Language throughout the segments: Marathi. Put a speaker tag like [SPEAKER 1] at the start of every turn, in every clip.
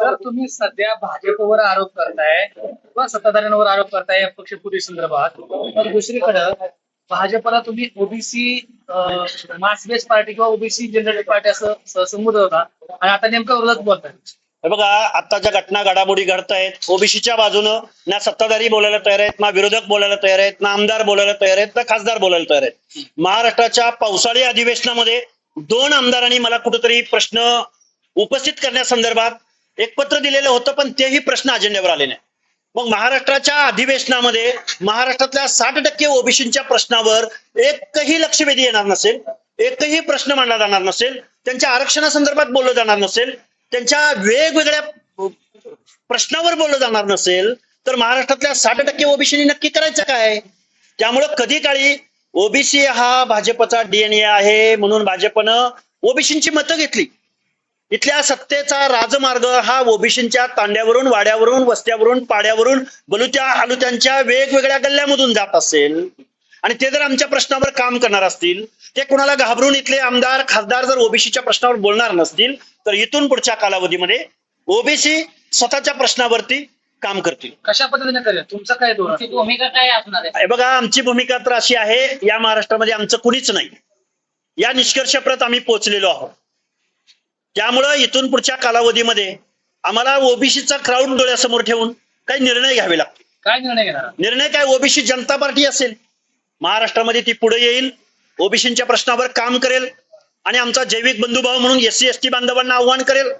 [SPEAKER 1] सर तुम्ही सध्या भाजपवर आरोप करताय किंवा सत्ताधाऱ्यांवर आरोप करताय पक्षफुटी संदर्भात, तर दुसरीकडे भाजपला तुम्ही ओबीसी मास बेस पार्टी किंवा ओबीसी जनरेटिव्ह पार्टी असं संबोधत होता आणि आता नेमकं विरोधात बोलताय.
[SPEAKER 2] हे बघा, आता ज्या घटना घडामोडी घडतायत, ओबीसीच्या बाजूनं ना सत्ताधारी बोलायला तयार आहेत, ना विरोधक बोलायला तयार आहेत, ना आमदार बोलायला तयार आहेत, ना खासदार बोलायला तयार आहेत. महाराष्ट्राच्या पावसाळी अधिवेशनामध्ये 2 आमदारांनी मला कुठेतरी प्रश्न उपस्थित करण्यासंदर्भात एक पत्र दिलेलं होतं, पण तेही प्रश्न अजेंड्यावर आले नाही. मग महाराष्ट्राच्या अधिवेशनामध्ये महाराष्ट्रातल्या 60% ओबीसीच्या प्रश्नावर एकही लक्षवेधी येणार नसेल, एकही प्रश्न मांडला जाणार नसेल, त्यांच्या आरक्षणासंदर्भात बोललं जाणार नसेल, त्यांच्या वेगवेगळ्या प्रश्नावर बोललं जाणार नसेल, तर महाराष्ट्रातल्या 60% ओबीसीनी नक्की करायचं काय? त्यामुळं कधी काळी ओबीसी हा भाजपचा डीएनए आहे म्हणून भाजपनं ओबीसीची मतं घेतली. इथल्या सत्तेचा राजमार्ग हा ओबीसीच्या तांड्यावरून, वाड्यावरून, वस्त्यावरून, पाड्यावरून, बलुत्या आलुत्यांच्या वेगवेगळ्या गल्ल्यामधून जात असेल आणि ते जर आमच्या प्रश्नावर काम करणार असतील, ते कुणाला घाबरून इथले आमदार खासदार जर ओबीसीच्या प्रश्नावर बोलणार नसतील, तर इथून पुढच्या कालावधीमध्ये ओबीसी स्वतःच्या प्रश्नावरती काम करतील.
[SPEAKER 1] कशा पद्धतीने करेल? तुमचं काय धोरण, भूमिका काय असणार आहे?
[SPEAKER 2] बघा, आमची भूमिका तर अशी आहे, या महाराष्ट्रामध्ये आमचं कुणीच नाही, या निष्कर्षाप्रत आम्ही पोहोचलेलो आहोत. त्यामुळं इथून पुढच्या कालावधीमध्ये आम्हाला ओबीसीचा क्राऊड डोळ्यासमोर ठेवून काही निर्णय घ्यावे लागतील.
[SPEAKER 1] काय निर्णय घेणार?
[SPEAKER 2] निर्णय काय? ओबीसी जनता पार्टी असेल महाराष्ट्रामध्ये, ती पुढे येईल, ओबीसीच्या प्रश्नावर काम करेल आणि आमचा जैविक बंधुभाव म्हणून एससी एसटी बांधवांना आव्हान करेल.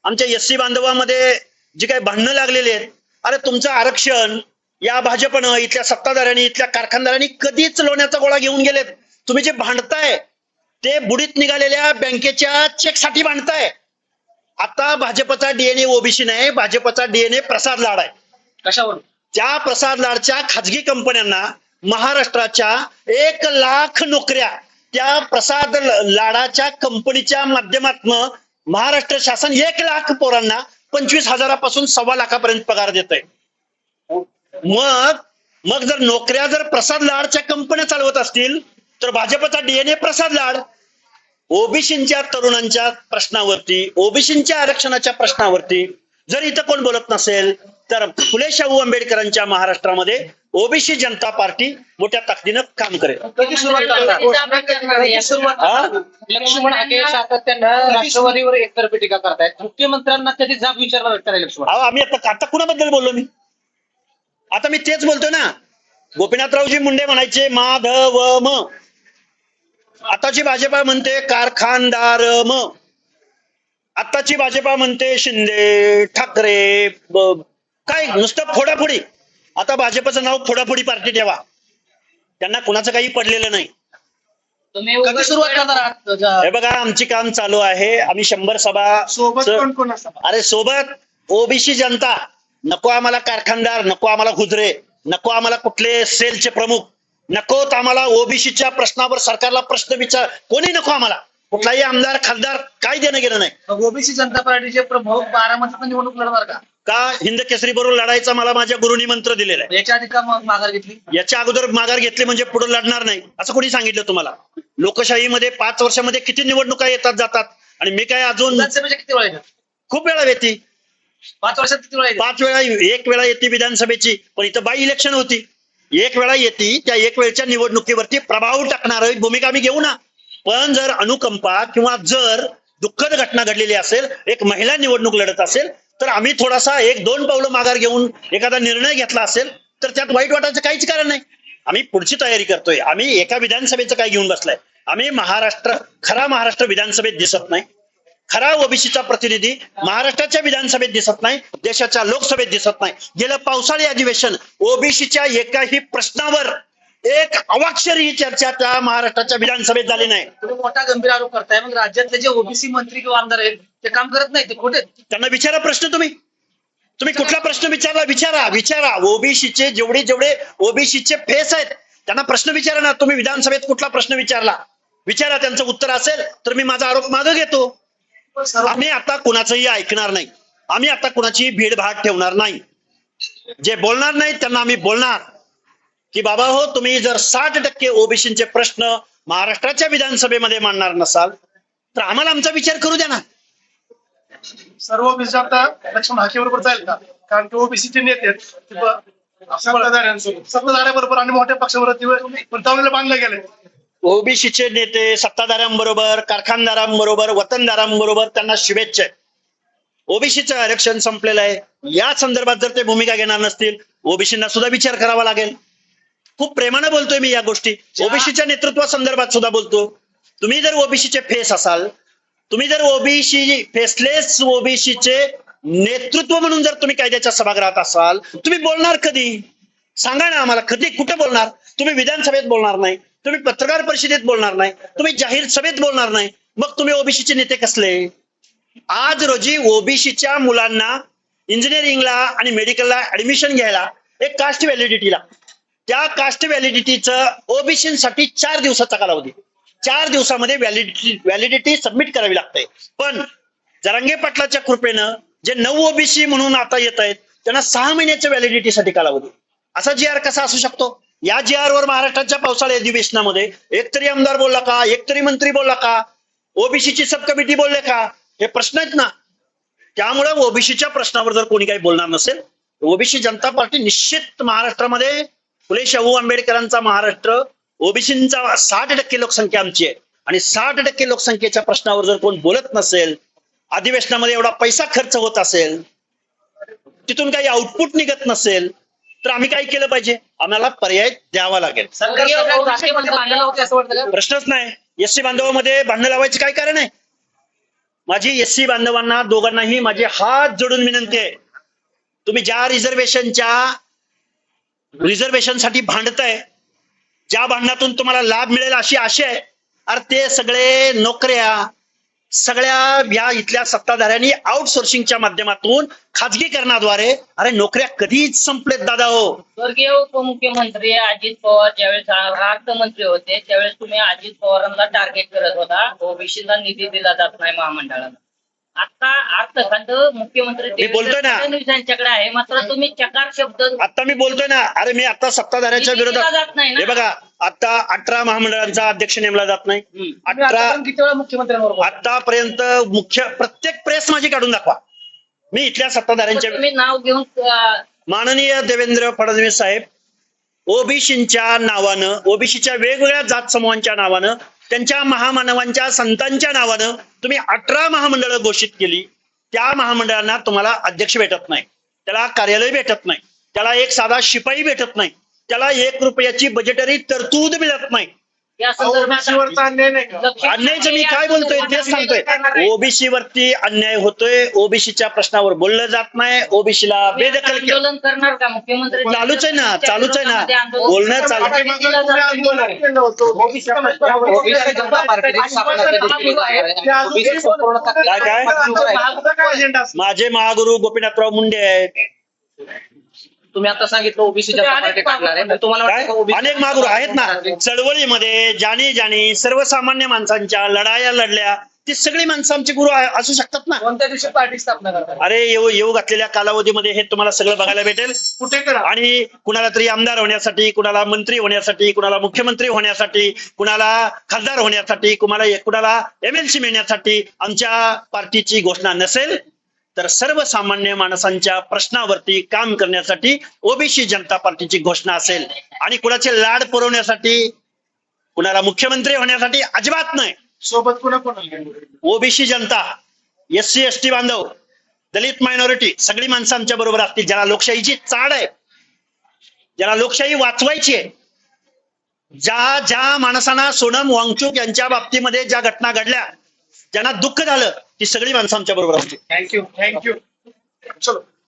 [SPEAKER 2] आमच्या एससी बांधवांमध्ये जी काही भांडणं लागलेली आहेत, अरे तुमचं आरक्षण या भाजपनं, इथल्या सत्ताधाऱ्यांनी, इथल्या कारखानदारांनी कधीच लोण्याचा गोळा घेऊन गेलेत. तुम्ही जे भांडताय ते बुडीत निघालेल्या बँकेच्या चेकसाठी भांडताय. आता भाजपचा डीएनए ओबीसी नाही, भाजपचा डीएनए प्रसाद लाड आहे.
[SPEAKER 1] कशावर?
[SPEAKER 2] त्या प्रसाद लाडच्या खाजगी कंपन्यांना महाराष्ट्राच्या 1 लाख नोकऱ्या त्या प्रसाद लाडाच्या कंपनीच्या माध्यमातून महाराष्ट्र शासन 1 लाख पोरांना 25,000पासून 1.25 लाखापर्यंत पगार देत आहे. मग जर नोकऱ्या जर प्रसाद लाडच्या कंपन्या चालवत असतील, तर भाजपचा डीएनए प्रसाद लाड. ओबीसीच्या तरुणांच्या प्रश्नावरती, ओबीसीच्या आरक्षणाच्या प्रश्नावरती जर इथं कोण बोलत नसेल, तर फुले शाहू आंबेडकरांच्या महाराष्ट्रामध्ये ओबीसी जनता पार्टी मोठ्या ताकदीनं काम करेल.
[SPEAKER 1] कधी सुरुवात करणार? लक्ष्मण हाके सातत्यानं राष्ट्रवादीवर एकतर्फी टीका करतायत. मुख्यमंत्र्यांना कधी जाब विचारला का लक्ष्मण?
[SPEAKER 2] आम्ही आता कुणाबद्दल बोललो मी? आता मी तेच बोलतोय ना. गोपीनाथरावजी मुंडे म्हणायचे माधव म, आताची भाजपा म्हणते कारखानदार म, आताची भाजपा म्हणते शिंदे ठाकरे, काय नुसतं फोडाफोडी. आता भाजपचं नाव फोडाफोडी पार्टी ठेवा, त्यांना कुणाचं काही पडलेलं नाही.
[SPEAKER 1] कधी सुरुवात करणार?
[SPEAKER 2] हे बघा, आमची काम चालू आहे. आम्ही 100 सभा
[SPEAKER 1] सोबत कोण असतात?
[SPEAKER 2] अरे सोबत ओबीसी जनता. नको आम्हाला कारखानदार, नको आम्हाला गुजरे, नको आम्हाला कुठले सेलचे प्रमुख, नकोत आम्हाला ओबीसीच्या प्रश्नावर सरकारला प्रश्न विचार, कोणी नको आम्हाला. कुठलाही आमदार खासदार काय देणं गेलं नाही.
[SPEAKER 1] ओबीसी जनता पार्टीचे प्रमुख बारामतीत निवडणूक लढणार का?
[SPEAKER 2] हिंद केसरी बरोबर लढायचा मला माझ्या गुरुनी मंत्र दिलेला आहे.
[SPEAKER 1] याच्या आधी का माघार घेतली?
[SPEAKER 2] याच्या अगोदर माघार घेतली म्हणजे पुढे लढणार नाही असं कोणी सांगितलं तुम्हाला? लोकशाहीमध्ये 5 वर्षामध्ये किती निवडणुका येतात जातात, आणि मी काय अजून
[SPEAKER 1] विधानसभेच्या किती वेळा येतात?
[SPEAKER 2] खूप वेळा येते.
[SPEAKER 1] 5 वर्षात किती वेळा येतात?
[SPEAKER 2] 5 वेळा. 1 वेळा येते विधानसभेची, पण इथं बाय इलेक्शन होती. 1 वेळा येते. त्या 1 वेळच्या निवडणुकीवरती प्रभाव टाकणार भूमिका आम्ही घेऊ ना. पण जर अनुकंपा किंवा जर दुःखद घटना घडलेली असेल, एक महिला निवडणूक लढत असेल, तर आम्ही थोडासा 1-2 पावलं माघार घेऊन एखादा निर्णय घेतला असेल तर त्यात वाईट वाटायचं काहीच कारण नाही. आम्ही पुढची तयारी करतोय. आम्ही एका विधानसभेचं काय घेऊन बसलाय? आम्ही खरा महाराष्ट्र विधानसभेत दिसत नाही. खरा ओबीसीचा प्रतिनिधी महाराष्ट्राच्या विधानसभेत दिसत नाही, देशाच्या लोकसभेत दिसत नाही. गेलं पावसाळी अधिवेशन ओबीसीच्या एकाही प्रश्नावर एक अवाक्षरही चर्चा त्या महाराष्ट्राच्या विधानसभेत झाली नाही.
[SPEAKER 1] तुम्ही मोठा गंभीर आरोप करताय. मग राज्यातले जे ओबीसी मंत्री किंवा आमदार आहेत ते काम करत नाही, ते खोटे?
[SPEAKER 2] त्यांना विचारा प्रश्न. तुम्ही कुठला प्रश्न विचारा. ओबीसीचे जेवढे ओबीसीचे फेस आहेत त्यांना प्रश्न विचारा ना. तुम्ही विधानसभेत कुठला प्रश्न विचारा, त्यांचं उत्तर असेल तर मी माझा आरोप मागे घेतो. आम्ही आता कुणाचंही ऐकणार नाही. आम्ही आता कुणाची भीडभाड ठेवणार नाही. जे बोलणार नाही त्यांना आम्ही बोलणार की बाबा हो, तुम्ही जर 60% ओबीसीचे प्रश्न महाराष्ट्राच्या विधानसभेमध्ये मांडणार नसाल तर आम्हाला आमचा विचार करू द्या ना.
[SPEAKER 3] सर्व ओबीसी आता लक्ष्मण हाकेबरोबर जाईल का? कारण की ओबीसीचे नेते आहेत, ते सत्ताधाऱ्यांबरोबर आणि मोठ्या पक्षाबरोबर दावणीला बांधले गेले.
[SPEAKER 2] ओबीसीचे नेते सत्ताधाऱ्यांबरोबर, कारखानदारांबरोबर, वतनदारांबरोबर त्यांना शुभेच्छा आहे. ओबीसीचं आरक्षण संपलेलं आहे. या संदर्भात जर ते भूमिका घेणार नसतील, ओबीसींना सुद्धा विचार करावा लागेल. खूप प्रेमानं बोलतोय मी या गोष्टी. ओबीसीच्या नेतृत्वासंदर्भात सुद्धा बोलतो. तुम्ही जर ओबीसीचे फेस असाल, तुम्ही जर ओबीसी फेसलेस ओबीसीचे नेतृत्व म्हणून जर तुम्ही कायद्याच्या सभागृहात असाल, तुम्ही बोलणार कधी? सांगा ना आम्हाला, कधी कुठे बोलणार? तुम्ही विधानसभेत बोलणार नाही, तुम्ही पत्रकार परिषदेत बोलणार नाही, तुम्ही जाहीर सभेत बोलणार नाही, मग तुम्ही ओबीसीचे नेते कसले? आज रोजी ओबीसीच्या मुलांना इंजिनिअरिंगला आणि मेडिकलला ऍडमिशन घ्यायला एक कास्ट व्हॅलिडिटी लागते. त्या कास्ट व्हॅलिडिटीचं ओबीसीसाठी 4 दिवसाचा कालावधी. 4 दिवसामध्ये व्हॅलिडिटी सबमिट करावी लागते. पण जरांगे पाटलाच्या कृपेनं जे 9 ओबीसी म्हणून आता येत आहेत त्यांना 6 महिन्याच्या व्हॅलिडिटीसाठी कालावधी. असा GR कसा असू शकतो? या GR वर महाराष्ट्राच्या पावसाळी अधिवेशनामध्ये एकतरी आमदार बोलला का? एकतरी मंत्री बोलला का? ओबीसीची सब कमिटी बोलले का? हे प्रश्न आहेत ना. त्यामुळे ओबीसीच्या प्रश्नावर जर कोणी काही बोलणार नसेल, ओबीसी जनता पार्टी निश्चित महाराष्ट्रामध्ये फुले शाहू आंबेडकरांचा महाराष्ट्र, ओबीसींचा 60% लोकसंख्या आमची आहे आणि 60% लोकसंख्येच्या प्रश्नावर जर कोण बोलत नसेल, अधिवेशनामध्ये एवढा पैसा खर्च होत असेल, तिथून काही आउटपुट निघत नसेल, तर आम्ही काय केलं पाहिजे? आम्हाला पर्याय द्यावा लागेल. प्रश्नच नाही. एससी बांधवामध्ये भांडण लावायचं काय कारण आहे? माझी एससी बांधवांना दोघांनाही माझी हात जोडून विनंती आहे, तुम्ही ज्या रिझर्वेशनसाठी भांडताय, ज्या भांडणातून तुम्हाला लाभ मिळेल अशी आशा आहे, अरे ते सगळे नोकऱ्या सगळ्या या इथल्या सत्ताधाऱ्यांनी आउटसोर्सिंगच्या माध्यमातून खाजगीकरणाद्वारे अरे नोकऱ्या कधीच संपलेत दादा. हो,
[SPEAKER 4] स्वर्गीय उपमुख्यमंत्री अजित पवार ज्यावेळेस अर्थमंत्री होते त्यावेळेस तुम्ही अजित पवारांना टार्गेट करत होता, ओबीसीला निधी दिला जात नाही महामंडळाला. आता अर्थखात मुख्यमंत्री
[SPEAKER 2] मी बोलतोय ना.
[SPEAKER 4] फडणवीस यांच्याकडे आहे, मात्र तुम्ही चकार शब्द
[SPEAKER 2] आता मी बोलतोय ना. अरे मी आता सत्ताधाऱ्याच्या
[SPEAKER 4] निधी दिला
[SPEAKER 2] विरोधात,
[SPEAKER 4] जात नाही ना.
[SPEAKER 2] हे बघा, आता 18 महामंडळांचा अध्यक्ष नेमला जात नाही.
[SPEAKER 1] तुम्ही
[SPEAKER 2] 18
[SPEAKER 1] आतापर्यंत किती वेळा मुख्यमंत्र्यांवर बोलला?
[SPEAKER 2] आतापर्यंत प्रत्येक प्रेस माझी काढून दाखवा. मी इथल्या सत्ताधाऱ्यांच्या
[SPEAKER 4] तुम्ही नाव घेऊन
[SPEAKER 2] माननीय देवेंद्र फडणवीस साहेब ओबीसीच्या नावानं, ओबीसीच्या वेगवेगळ्या जात समूहांच्या नावानं, त्यांच्या महामानवांच्या संतांच्या नावानं तुम्ही 18 महामंडळं घोषित केली. त्या महामंडळांना तुम्हाला अध्यक्ष भेटत नाही, त्याला कार्यालय भेटत नाही, त्याला एक साधा शिपाई भेटत नाही, त्याला 1 रुपयाची बजेटरी तरतूद मिळत नाही.
[SPEAKER 4] या संदर्भात
[SPEAKER 3] ओबीसीवरचा अन्याय नाही का?
[SPEAKER 2] अन्यायचं मी काय बोलतोय तेच सांगतोय. ओबीसी वरती अन्याय होतोय, ओबीसीच्या प्रश्नावर बोललं जात नाही, ओबीसीला बेदखल केलं.
[SPEAKER 4] आंदोलन करणार का मुख्यमंत्री?
[SPEAKER 2] चालूच आहे ना, चालूच आहे ना, बोलणं चालू.
[SPEAKER 1] ओबीसी जनता पार्टीची स्थापना कधी
[SPEAKER 2] काय काय?
[SPEAKER 3] काय अजेंडा असतो?
[SPEAKER 2] माझे महागुरु गोपीनाथराव मुंडे आहेत.
[SPEAKER 1] तुम्ही आता सांगितलं ओबीसी जनता पार्टी टाकणार आहे, पण तुम्हाला
[SPEAKER 2] काय?
[SPEAKER 1] वाटतं का OBC
[SPEAKER 2] अनेक महागुरु आहेत ना. चळवळीमध्ये ज्यानी सर्वसामान्य माणसांच्या लढाया लढल्या, ती सगळी माणसं आमचे गुरु असू शकतात ना.
[SPEAKER 1] कोणत्या दिवशी पार्टी स्थापना करतात?
[SPEAKER 2] अरे येऊ घातलेल्या कालावधीमध्ये हे तुम्हाला सगळं बघायला भेटेल.
[SPEAKER 3] कुठे करा?
[SPEAKER 2] आणि कुणाला तरी आमदार होण्यासाठी, कुणाला मंत्री होण्यासाठी, कुणाला मुख्यमंत्री होण्यासाठी, कुणाला खासदार होण्यासाठी, कुणाला MLC मिळण्यासाठी आमच्या पार्टीची घोषणा नसेल, तर सर्वसामान्य माणसांच्या प्रश्नावरती काम करण्यासाठी ओबीसी जनता पार्टीची घोषणा असेल. आणि कुणाचे लाड पुरवण्यासाठी, कुणाला मुख्यमंत्री होण्यासाठी अजिबात नाही.
[SPEAKER 3] सोबत कोणाला?
[SPEAKER 2] ओबीसी जनता, SC ST बांधव, दलित मायनॉरिटी सगळी माणसं आमच्या बरोबर असतील. ज्याला लोकशाहीची चाड आहे, ज्याला लोकशाही वाचवायची आहे, ज्या माणसांना सोनम वांगचुक यांच्या बाबतीमध्ये ज्या घटना घडल्या, ज्यांना दुःख झालं, ती सगळी माणसं आमच्या बरोबर असतील.
[SPEAKER 3] थँक्यू. चलो.